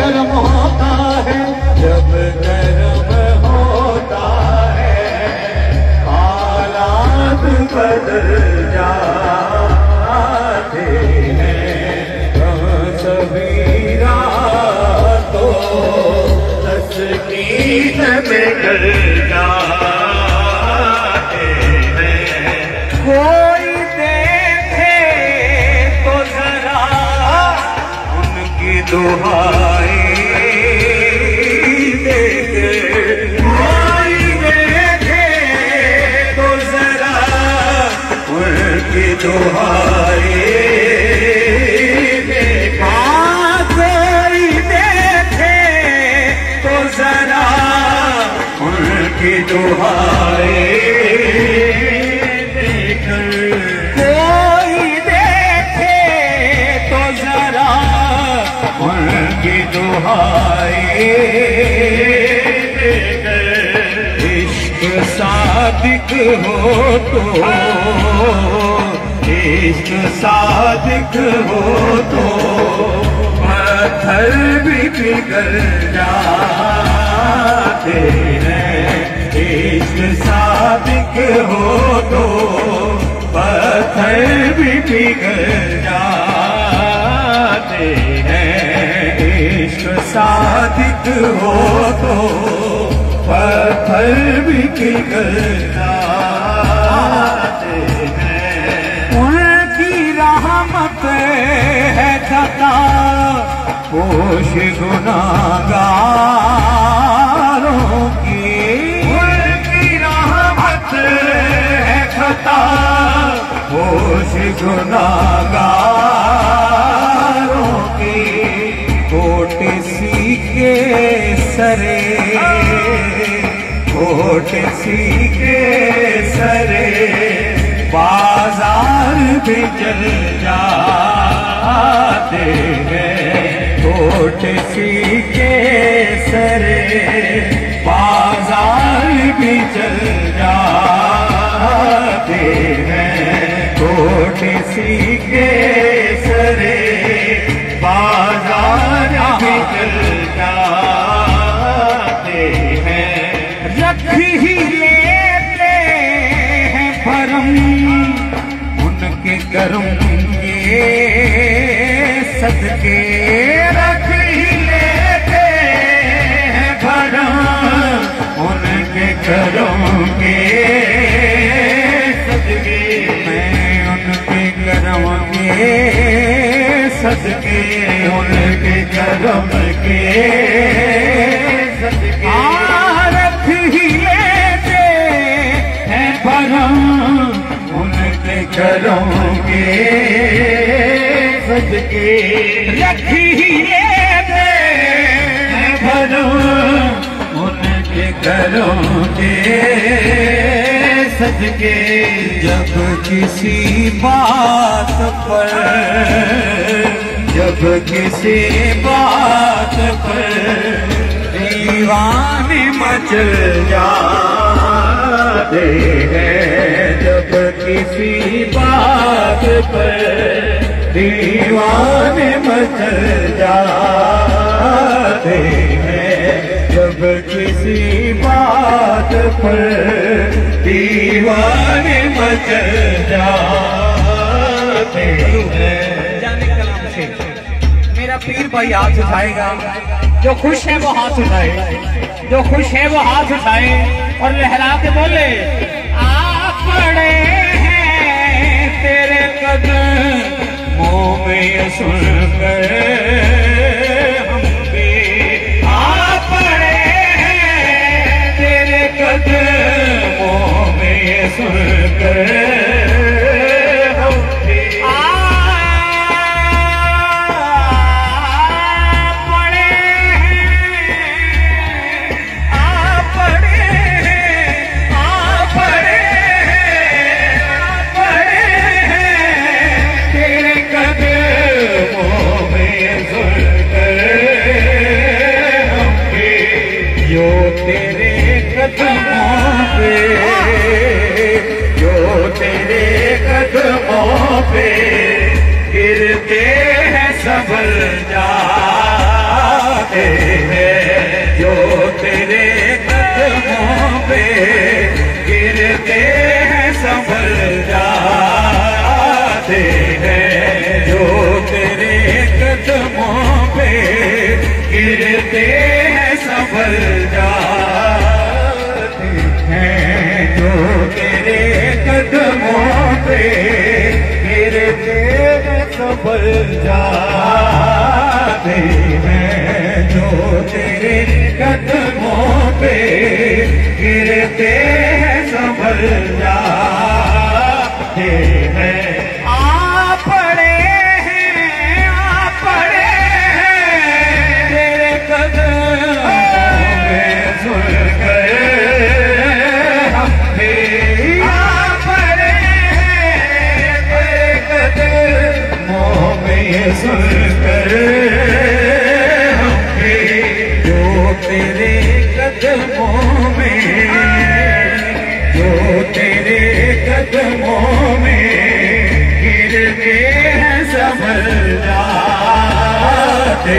गर्म होता है, जब गर्म होता है हालात बदल जाते हैं। सभी रातों तस्कीन में डर जाते हैं। कोई देखे तो जरा उनकी दुहाई देखे, कोई देखे तो जरा उनकी दुहाई देखा, कोई देखे तो जरा उनकी दुहाई देखकर, कोई देखे तो जरा उनकी दुहाई देकर। इश्क सादिक हो तो, इश्क सादिक हो तो पत्थर भी पिघल जाते हैं। इश्क सादिक हो तो पत्थर भी पिघल जाते हैं। इश्क सादिक हो तो पत्थर भी पिघल जाते हैं। उनकी रहमत है खता पोश गुनाहगारों की, उनकी रहमत है खता पोश गुनाहगारों की। कोट सीखे सरे, कोट सीखे सरे बाजार भी चल जाते हैं। कोट सीखे सरे बाजार भी चल जाते हैं। कोट सीखे सरे बाजार भी चल जाते हैं। रख ही लेते हैं भरम उनके करम के सदके, रख ही लेते हैं भरम उनके करम के सदके। मैं उनके करम के सदके, उनके करम के सदके रख ही लेते हैं भरम उनके करम के सदके। रख ही लेते हैं भरम उनके करम के सदके। जब किसी बात पर, जब किसी बात पर दीवाने मचल जाते हैं, जब किसी बात पर दीवाने मचल जाते हैं। जब किसी बात पर दीवाने मचल जाते हैं। मेरा पीर भाई हाथ उठाएगा, जो खुश है वो हाथ उठाए, जो खुश है वो हाथ उठाए और लहरा के बोले आ पड़े हैं तेरे कदमों में ये सुनकर हम भी आ पड़े हैं तेरे कदमों में ये सुनकर हम भी पे गिरते हैं संभल जाते जाते हैं, जो तेरे कदमों पे गिरते हैं संभल जाते हैं, जो तेरे कदमों पे गिरते हैं संभल जाते हैं, जो तेरे कदमों पे गिरते हैं संभल जाते हैं, जो तेरे कदमों पे गिरते हैं संभल जाते हैं। आप पड़े हैं, आप पड़े हैं तेरे कदमों में सुन गए हम भी, आप पड़े हैं तेरे कदमों में सुन कर हम भी, जो तेरे कदमों में, जो तेरे कदमों में गिरते हैं संभल जाते